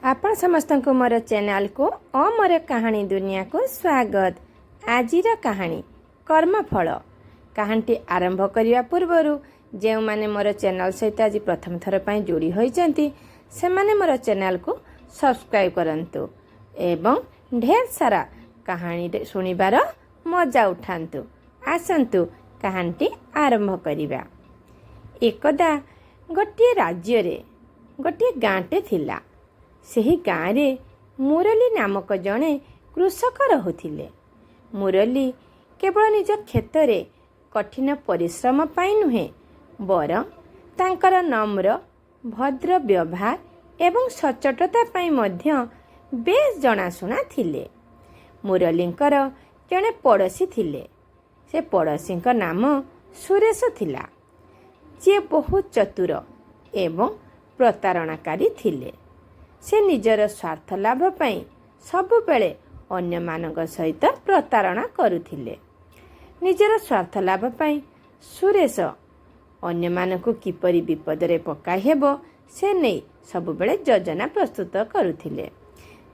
आपण समस्त को मोर चैनल को और मोर कहानी दुनिया को स्वागत। आजिर कहानी कर्मफल कहानी आरंभ करने पूर्वर जो मैंने मोर चैनल सहित आज प्रथम थर पर जोड़ी होती से माने मोर चैनल को सब्सक्राइब करंतु एवं ढेर सारा कहानी सुनिबार मजा उठांतु। आसंतु कहानी आरंभ करिबा। एकदा गोटे राज्य रे गोटे गाँटे थिला। ସେହି ଗାଁରେ ମୁରଲି ନାମକ ଜଣେ କୃଷକ ରହୁଥିଲେ। ମୁରଲି କେବଳ ନିଜ କ୍ଷେତରେ କଠିନ ପରିଶ୍ରମ ପାଇଁ ନୁହେଁ ବରଂ ତାଙ୍କର ନମ୍ର ଭଦ୍ର ବ୍ୟବହାର ଏବଂ ସଚ୍ଚୋଟତା ପାଇଁ ମଧ୍ୟ ବେଶ ଜଣାଶୁଣା ଥିଲେ। ମୁରଲିଙ୍କର ଜଣେ ପଡ଼ୋଶୀ ଥିଲେ। ସେ ପଡ଼ୋଶୀଙ୍କ ନାମ ସୁରେଶ ଥିଲା, ଯିଏ ବହୁତ ଚତୁର ଏବଂ ପ୍ରତାରଣାକାରୀ ଥିଲେ। ସେ ନିଜର ସ୍ୱାର୍ଥ ଲାଭ ପାଇଁ ସବୁବେଳେ ଅନ୍ୟମାନଙ୍କ ସହିତ ପ୍ରତାରଣା କରୁଥିଲେ। ନିଜର ସ୍ୱାର୍ଥ ଲାଭ ପାଇଁ ସୁରେଶ ଅନ୍ୟମାନଙ୍କୁ କିପରି ବିପଦରେ ପକାଇ ହେବ ସେ ନେଇ ସବୁବେଳେ ଯୋଜନା ପ୍ରସ୍ତୁତ କରୁଥିଲେ।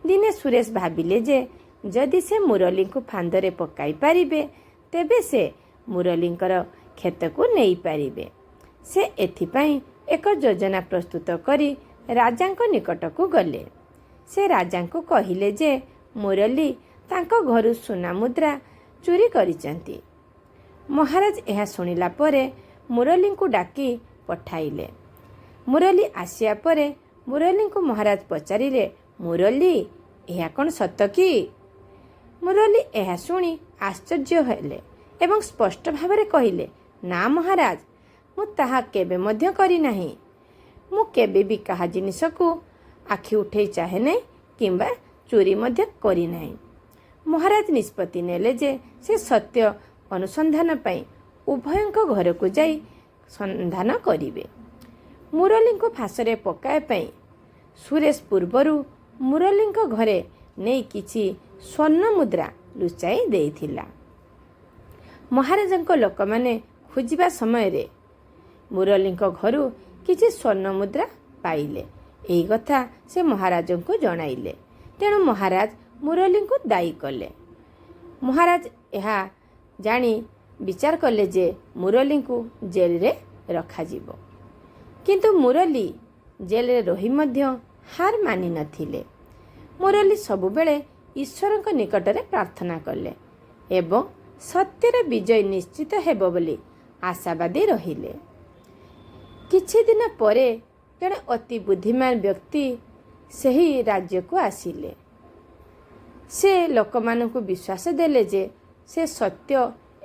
ଦିନେ ସୁରେଶ ଭାବିଲେ ଯେ ଯଦି ସେ ମୁରଲିଙ୍କୁ ଫାନ୍ଦରେ ପକାଇ ପାରିବେ ତେବେ ସେ ମୁରଲିଙ୍କର କ୍ଷେତକୁ ନେଇପାରିବେ। ସେ ଏଥିପାଇଁ ଏକ ଯୋଜନା ପ୍ରସ୍ତୁତ କରି ରାଜାଙ୍କ ନିକଟକୁ ଗଲେ। ସେ ରାଜାଙ୍କୁ କହିଲେ ଯେ ମୁରଲି ତାଙ୍କ ଘରୁ ସୁନା ମୁଦ୍ରା ଚୋରି କରିଛନ୍ତି। ମହାରାଜ ଏହା ଶୁଣିଲା ପରେ ମୁରଲିଙ୍କୁ ଡାକି ପଠାଇଲେ। ମୁରଲି ଆସିବା ପରେ ମୁରଲିଙ୍କୁ ମହାରାଜ ପଚାରିଲେ, ମୁରଲି ଏହା କ'ଣ ସତ କି? ମୁରଲି ଏହା ଶୁଣି ଆଶ୍ଚର୍ଯ୍ୟ ହେଲେ ଏବଂ ସ୍ପଷ୍ଟ ଭାବରେ କହିଲେ, ନା ମହାରାଜ, ମୁଁ ତାହା କେବେ ମଧ୍ୟ କରିନାହିଁ। ମୁଁ କେବେ ବି କାହା ଜିନିଷକୁ ଆଖି ଉଠେଇ ଚାହେଁ ନାହିଁ କିମ୍ବା ଚୋରି ମଧ୍ୟ କରିନାହିଁ। ମହାରାଜ ନିଷ୍ପତ୍ତି ନେଲେ ଯେ ସେ ସତ୍ୟ ଅନୁସନ୍ଧାନ ପାଇଁ ଉଭୟଙ୍କ ଘରକୁ ଯାଇ ସନ୍ଧାନ କରିବେ। ମୁରଲିଙ୍କୁ ଫାଶରେ ପକାଇବା ପାଇଁ ସୁରେଶ ପୂର୍ବରୁ ମୁରଲିଙ୍କ ଘରେ ନେଇ କିଛି ସ୍ୱର୍ଣ୍ଣ ମୁଦ୍ରା ଲୁଚାଇ ଦେଇଥିଲା। ମହାରାଜଙ୍କ ଲୋକମାନେ ଖୋଜିବା ସମୟରେ ମୁରଲିଙ୍କ ଘରୁ କିଛି ସ୍ୱର୍ଣ୍ଣ ମୁଦ୍ରା ପାଇଲେ। ଏହି କଥା ସେ ମହାରାଜଙ୍କୁ ଜଣାଇଲେ। ତେଣୁ ମହାରାଜ ମୁରଲିଙ୍କୁ ଦାୟୀ କଲେ। ମହାରାଜ ଏହା ଜାଣି ବିଚାର କଲେ ଯେ ମୁରଲିଙ୍କୁ ଜେଲରେ ରଖାଯିବ। କିନ୍ତୁ ମୁରଲି ଜେଲରେ ରହି ମଧ୍ୟ ହାର ମାନିନଥିଲେ। ମୁରଲି ସବୁବେଳେ ଈଶ୍ୱରଙ୍କ ନିକଟରେ ପ୍ରାର୍ଥନା କଲେ ଏବଂ ସତ୍ୟର ବିଜୟ ନିଶ୍ଚିତ ହେବ ବୋଲି ଆଶାବାଦୀ ରହିଲେ। କିଛି ଦିନ ପରେ ଜଣେ ଅତି ବୁଦ୍ଧିମାନ ବ୍ୟକ୍ତି ସେହି ରାଜ୍ୟକୁ ଆସିଲେ। ସେ ଲୋକମାନଙ୍କୁ ବିଶ୍ୱାସ ଦେଲେ ଯେ ସେ ସତ୍ୟ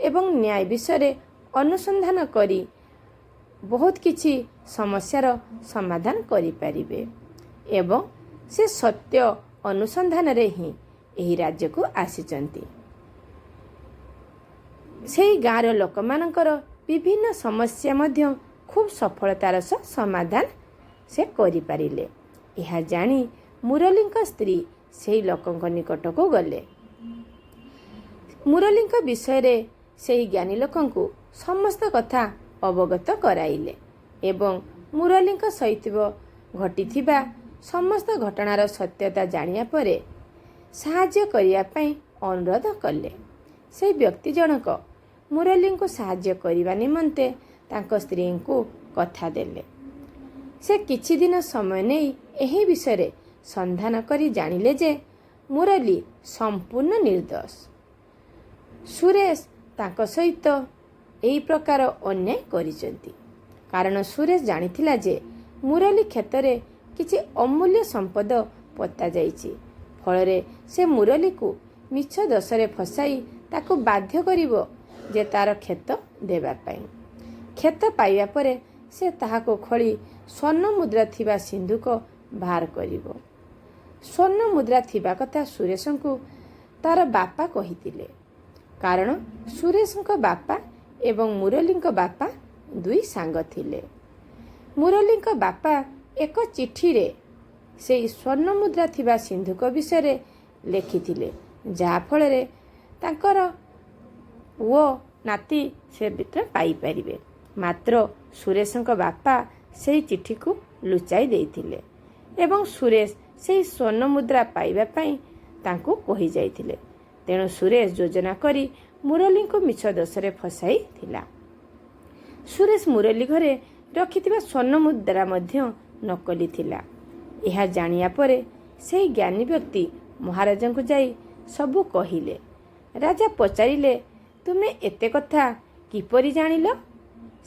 ଏବଂ ନ୍ୟାୟ ବିଷୟରେ ଅନୁସନ୍ଧାନ କରି ବହୁତ କିଛି ସମସ୍ୟାର ସମାଧାନ କରିପାରିବେ ଏବଂ ସେ ସତ୍ୟ ଅନୁସନ୍ଧାନରେ ହିଁ ଏହି ରାଜ୍ୟକୁ ଆସିଛନ୍ତି। ସେହି ଗାଁର ଲୋକମାନଙ୍କର ବିଭିନ୍ନ ସମସ୍ୟା ମଧ୍ୟ ଖୁବ୍ ସଫଳତାର ସହ ସମାଧାନ ସେ କରିପାରିଲେ। ଏହା ଜାଣି ମୁରଲିଙ୍କ ସ୍ତ୍ରୀ ସେହି ଲୋକଙ୍କ ନିକଟକୁ ଗଲେ। ମୁରଲିଙ୍କ ବିଷୟରେ ସେହି ଜ୍ଞାନୀ ଲୋକଙ୍କୁ ସମସ୍ତ କଥା ଅବଗତ କରାଇଲେ ଏବଂ ମୁରଲିଙ୍କ ସହିତ ଘଟିଥିବା ସମସ୍ତ ଘଟଣାର ସତ୍ୟତା ଜାଣିବା ପରେ ସାହାଯ୍ୟ କରିବା ପାଇଁ ଅନୁରୋଧ କଲେ। ସେହି ବ୍ୟକ୍ତି ଜଣକ ମୁରଲିଙ୍କୁ ସାହାଯ୍ୟ କରିବା ନିମନ୍ତେ ତାଙ୍କ ସ୍ତ୍ରୀଙ୍କୁ କଥା ଦେଲେ। ସେ କିଛି ଦିନ ସମୟ ନେଇ ଏହି ବିଷୟରେ ସନ୍ଧାନ କରି ଜାଣିଲେ ଯେ ମୁରଲି ସମ୍ପୂର୍ଣ୍ଣ ନିର୍ଦ୍ଦୋଷ। ସୁରେଶ ତାଙ୍କ ସହିତ ଏହି ପ୍ରକାର ଅନ୍ୟାୟ କରିଛନ୍ତି କାରଣ ସୁରେଶ ଜାଣିଥିଲା ଯେ ମୁରଲି କ୍ଷେତରେ କିଛି ଅମୂଲ୍ୟ ସମ୍ପଦ ପୋତା ଯାଇଛି। ଫଳରେ ସେ ମୁରଲିକୁ ମିଛ ଦୋଷରେ ଫସାଇ ତାକୁ ବାଧ୍ୟ କରିବ ଯେ ତାର କ୍ଷେତ ଦେବା ପାଇଁ। କ୍ଷେତ ପାଇବା ପରେ ସେ ତାହାକୁ ଖୋଳି ସ୍ୱର୍ଣ୍ଣ ମୁଦ୍ରା ଥିବା ସିନ୍ଧୁକ ବାହାର କରିବ। ସ୍ୱର୍ଣ୍ଣ ମୁଦ୍ରା ଥିବା କଥା ସୁରେଶଙ୍କୁ ତାର ବାପା କହିଥିଲେ କାରଣ ସୁରେଶଙ୍କ ବାପା ଏବଂ ମୁରଲିଙ୍କ ବାପା ଦୁଇ ସାଙ୍ଗ ଥିଲେ। ମୁରଲିଙ୍କ ବାପା ଏକ ଚିଠିରେ ସେହି ସ୍ୱର୍ଣ୍ଣ ମୁଦ୍ରା ଥିବା ସିନ୍ଧୁକ ବିଷୟରେ ଲେଖିଥିଲେ, ଯାହାଫଳରେ ତାଙ୍କର ପୁଅ ନାତି ସେ ଭିତରେ ପାଇପାରିବେ। ମାତ୍ର ସୁରେଶଙ୍କ ବାପା ସେହି ଚିଠିକୁ ଲୁଚାଇ ଦେଇଥିଲେ ଏବଂ ସୁରେଶ ସେହି ସ୍ୱର୍ଣ୍ଣ ମୁଦ୍ରା ପାଇବା ପାଇଁ ତାଙ୍କୁ କହିଯାଇଥିଲେ। ତେଣୁ ସୁରେଶ ଯୋଜନା କରି ମୁରଲୀଙ୍କୁ ମିଛ ଦୋଷରେ ଫସାଇଥିଲା। ସୁରେଶ ମୁରଲୀ ଘରେ ରଖିଥିବା ସ୍ୱର୍ଣ୍ଣ ମୁଦ୍ରା ମଧ୍ୟ ନକଲି ଥିଲା। ଏହା ଜାଣିବା ପରେ ସେହି ଜ୍ଞାନୀ ବ୍ୟକ୍ତି ମହାରାଜାଙ୍କୁ ଯାଇ ସବୁ କହିଲେ। ରାଜା ପଚାରିଲେ, ତୁମେ ଏତେ କଥା କିପରି ଜାଣିଲ?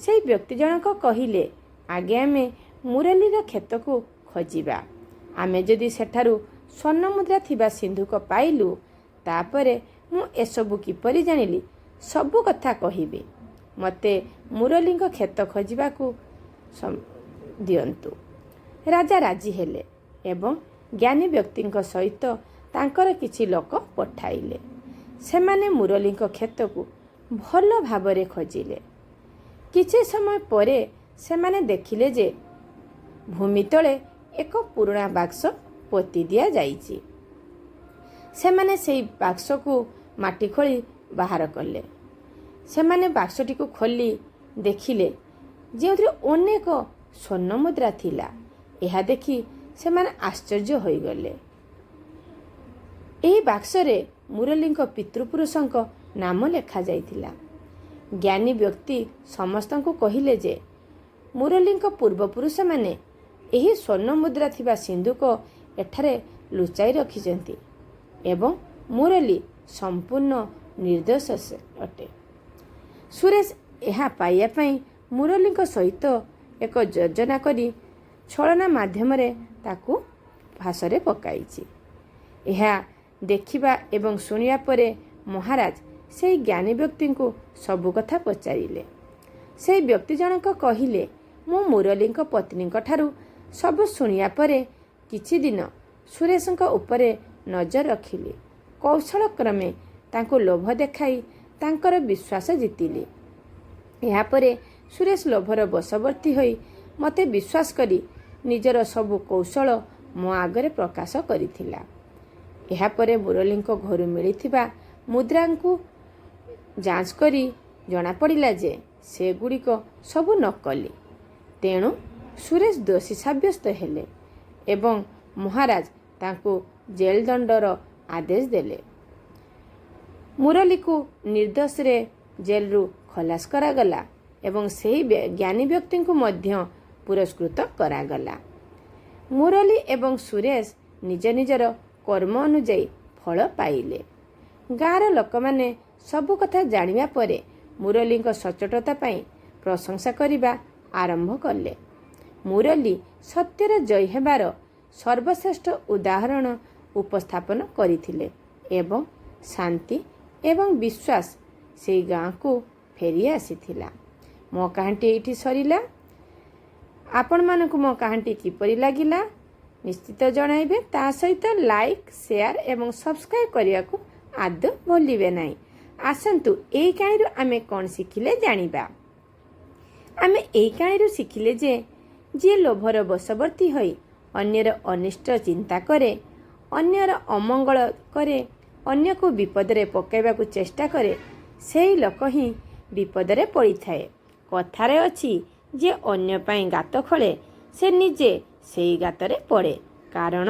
ସେହି ବ୍ୟକ୍ତି ଜଣକ କହିଲେ, ଆଗେ ଆମେ ମୁରଲୀର କ୍ଷେତକୁ ଖୋଜିବା। ଆମେ ଯଦି ସେଠାରୁ ସ୍ୱର୍ଣ୍ଣ ମୁଦ୍ରା ଥିବା ସିନ୍ଧୁକ ପାଇଲୁ, ତାପରେ ମୁଁ ଏସବୁ କିପରି ଜାଣିଲି ସବୁ କଥା କହିବି। ମୋତେ ମୁରଲୀଙ୍କ କ୍ଷେତ ଖୋଜିବାକୁ ଦିଅନ୍ତୁ। ରାଜା ରାଜି ହେଲେ ଏବଂ ଜ୍ଞାନୀ ବ୍ୟକ୍ତିଙ୍କ ସହିତ ତାଙ୍କର କିଛି ଲୋକ ପଠାଇଲେ। ସେମାନେ ମୁରଲୀଙ୍କ କ୍ଷେତକୁ ଭଲ ଭାବରେ ଖୋଜିଲେ। କିଛି ସମୟ ପରେ ସେମାନେ ଦେଖିଲେ ଯେ ଭୂମି ତଳେ ଏକ ପୁରୁଣା ବାକ୍ସ ପୋତି ଦିଆଯାଇଛି। ସେମାନେ ସେହି ବାକ୍ସକୁ ମାଟି ଖୋଳି ବାହାର କଲେ। ସେମାନେ ବାକ୍ସଟିକୁ ଖୋଲି ଦେଖିଲେ ଯେଉଁଥିରେ ଅନେକ ସ୍ୱର୍ଣ୍ଣ ମୁଦ୍ରା ଥିଲା। ଏହା ଦେଖି ସେମାନେ ଆଶ୍ଚର୍ଯ୍ୟ ହୋଇଗଲେ। ଏହି ବାକ୍ସରେ ମୁରଲୀଙ୍କ ପିତୃପୁରୁଷଙ୍କ ନାମ ଲେଖାଯାଇଥିଲା। ଜ୍ଞାନୀ ବ୍ୟକ୍ତି ସମସ୍ତଙ୍କୁ କହିଲେ ଯେ ମୁରଲୀଙ୍କ ପୂର୍ବପୁରୁଷମାନେ ଏହି ସ୍ୱର୍ଣ୍ଣ ମୁଦ୍ରା ଥିବା ସିନ୍ଧୁକ ଏଠାରେ ଲୁଚାଇ ରଖିଛନ୍ତି ଏବଂ ମୁରଲୀ ସମ୍ପୂର୍ଣ୍ଣ ନିର୍ଦ୍ଦୋଷ ଅଟେ। ସୁରେଶ ଏହା ପାଇବା ପାଇଁ ମୁରଲୀଙ୍କ ସହିତ ଏକ ଯୋଜନା କରି ଛଳନା ମାଧ୍ୟମରେ ତାକୁ ଫାଶରେ ପକାଇଛି। ଏହା ଦେଖିବା ଏବଂ ଶୁଣିବା ପରେ ମହାରାଜ ସେହି ଜ୍ଞାନୀ ବ୍ୟକ୍ତିଙ୍କୁ ସବୁ କଥା ପଚାରିଲେ। ସେହି ବ୍ୟକ୍ତି ଜଣକ କହିଲେ, ମୁଁ ମୁରଲୀଙ୍କ ପତ୍ନୀଙ୍କ ଠାରୁ ସବୁ ଶୁଣିବା ପରେ କିଛି ଦିନ ସୁରେଶଙ୍କ ଉପରେ ନଜର ରଖିଲି। କୌଶଳକ୍ରମେ ତାଙ୍କୁ ଲୋଭ ଦେଖାଇ ତାଙ୍କର ବିଶ୍ୱାସ ଜିତିଲି। ଏହାପରେ ସୁରେଶ ଲୋଭର ବଶବର୍ତ୍ତୀ ହୋଇ ମୋତେ ବିଶ୍ୱାସ କରି ନିଜର ସବୁ କୌଶଳ ମୋ ଆଗରେ ପ୍ରକାଶ କରିଥିଲା। ଏହାପରେ ମୁରଲୀଙ୍କ ଘରୁ ମିଳିଥିବା ମୁଦ୍ରାଙ୍କୁ ଯାଞ୍ଚ କରି ଜଣାପଡ଼ିଲା ଯେ ସେଗୁଡ଼ିକ ସବୁ ନକଲି। ତେଣୁ ସୁରେଶ ଦୋଷୀ ସାବ୍ୟସ୍ତ ହେଲେ ଏବଂ ମହାରାଜ ତାଙ୍କୁ ଜେଲ ଦଣ୍ଡର ଆଦେଶ ଦେଲେ। ମୁରଲୀକୁ ନିର୍ଦ୍ଦୋଷରେ ଜେଲରୁ ଖଲାସ କରାଗଲା ଏବଂ ସେହି ଜ୍ଞାନୀ ବ୍ୟକ୍ତିଙ୍କୁ ମଧ୍ୟ ପୁରସ୍କୃତ କରାଗଲା। ମୁରଲୀ ଏବଂ ସୁରେଶ ନିଜ ନିଜର କର୍ମ ଅନୁଯାୟୀ ଫଳ ପାଇଲେ। ଗାଁର ଲୋକମାନେ ସବୁ କଥା ଜାଣିବା ପରେ ମୁରଲୀଙ୍କ ସଚ୍ଚୋଟତା ପାଇଁ ପ୍ରଶଂସା କରିବା ଆରମ୍ଭ କଲେ। ମୁରଲୀ ସତ୍ୟର ଜୟ ହେବାର ସର୍ବଶ୍ରେଷ୍ଠ ଉଦାହରଣ ଉପସ୍ଥାପନ କରିଥିଲେ ଏବଂ ଶାନ୍ତି ଏବଂ ବିଶ୍ୱାସ ସେହି ଗାଁକୁ ଫେରି ଆସିଥିଲା। ମୋ କାହାଣୀଟି ଏଇଠି ସରିଲା। ଆପଣମାନଙ୍କୁ ମୋ କାହାଣୀଟି କିପରି ଲାଗିଲା ନିଶ୍ଚିତ ଜଣାଇବେ। ତା ସହିତ ଲାଇକ୍, ସେୟାର ଏବଂ ସବସ୍କ୍ରାଇବ୍ କରିବାକୁ ଆଦୌ ଭୁଲିବେ ନାହିଁ। ଆସନ୍ତୁ ଏହି କାହାଣୀରୁ ଆମେ କ'ଣ ଶିଖିଲେ ଜାଣିବା। ଆମେ ଏହି କାହାଣୀରୁ ଶିଖିଲେ ଯେ ଯିଏ ଲୋଭର ବଶବର୍ତ୍ତୀ ହୋଇ ଅନ୍ୟର ଅନିଷ୍ଟ ଚିନ୍ତା କରେ, ଅନ୍ୟର ଅମଙ୍ଗଳ କରେ, ଅନ୍ୟକୁ ବିପଦରେ ପକାଇବାକୁ ଚେଷ୍ଟା କରେ, ସେହି ଲୋକ ହିଁ ବିପଦରେ ପଡ଼ିଥାଏ। କଥାରେ ଅଛି, ଯିଏ ଅନ୍ୟ ପାଇଁ ଗାତ ଖୋଳେ ସେ ନିଜେ ସେହି ଗାତରେ ପଡ଼େ। କାରଣ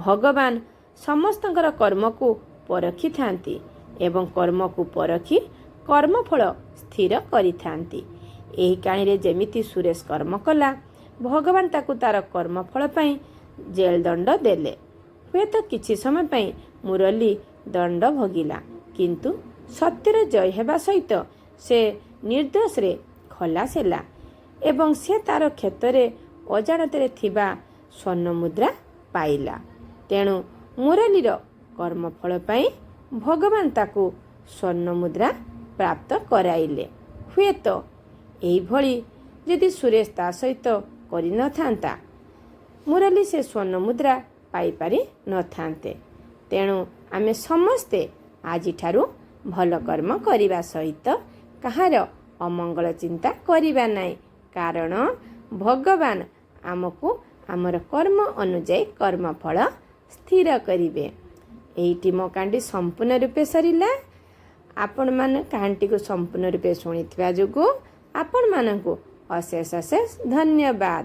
ଭଗବାନ ସମସ୍ତଙ୍କର କର୍ମକୁ ପରଖିଥାନ୍ତି ଏବଂ କର୍ମକୁ ପରଖି କର୍ମଫଳ ସ୍ଥିର କରିଥାନ୍ତି। ଏହି କାହାଣୀରେ ଯେମିତି ସୁରେଶ କର୍ମ କଲା, ଭଗବାନ ତାକୁ ତାର କର୍ମଫଳ ପାଇଁ ଜେଲ ଦଣ୍ଡ ଦେଲେ। ହୁଏତ କିଛି ସମୟ ପାଇଁ ମୁରଲୀ ଦଣ୍ଡ ଭୋଗିଲା, କିନ୍ତୁ ସତ୍ୟର ଜୟ ହେବା ସହିତ ସେ ନିର୍ଦ୍ଦୋଷରେ ଖଲାସ ହେଲା ଏବଂ ସେ ତାର କ୍ଷେତରେ ଅଜାଣତରେ ଥିବା ସ୍ୱର୍ଣ୍ଣ ମୁଦ୍ରା ପାଇଲା। ତେଣୁ ମୁରଲୀର କର୍ମଫଳ ପାଇଁ ଭଗବାନ ତାକୁ ସ୍ୱର୍ଣ୍ଣ ମୁଦ୍ରା ପ୍ରାପ୍ତ କରାଇଲେ। ହୁଏତ ଏହିଭଳି ଯଦି ସୁରେଶ ତା ସହିତ କରିନଥାନ୍ତା, ମୁରଲୀ ସେ ସ୍ୱର୍ଣ୍ଣ ମୁଦ୍ରା ପାଇପାରି ନଥାନ୍ତେ। ତେଣୁ ଆମେ ସମସ୍ତେ ଆଜିଠାରୁ ଭଲ କର୍ମ କରିବା ସହିତ କାହାର ଅମଙ୍ଗଳ ଚିନ୍ତା କରିବା ନାହିଁ। କାରଣ ଭଗବାନ ଆମକୁ ଆମର କର୍ମ ଅନୁଯାୟୀ କର୍ମଫଳ ସ୍ଥିର କରିବେ। ଏଇଠି ମୋ କାହାଣୀଟି ସମ୍ପୂର୍ଣ୍ଣ ରୂପେ ସରିଲା। ଆପଣମାନେ କାହାଣୀଟିକୁ ସମ୍ପୂର୍ଣ୍ଣ ରୂପେ ଶୁଣିଥିବା ଯୋଗୁଁ ଆପଣମାନଙ୍କୁ ଅଶେଷ ଅଶେଷ ଧନ୍ୟବାଦ।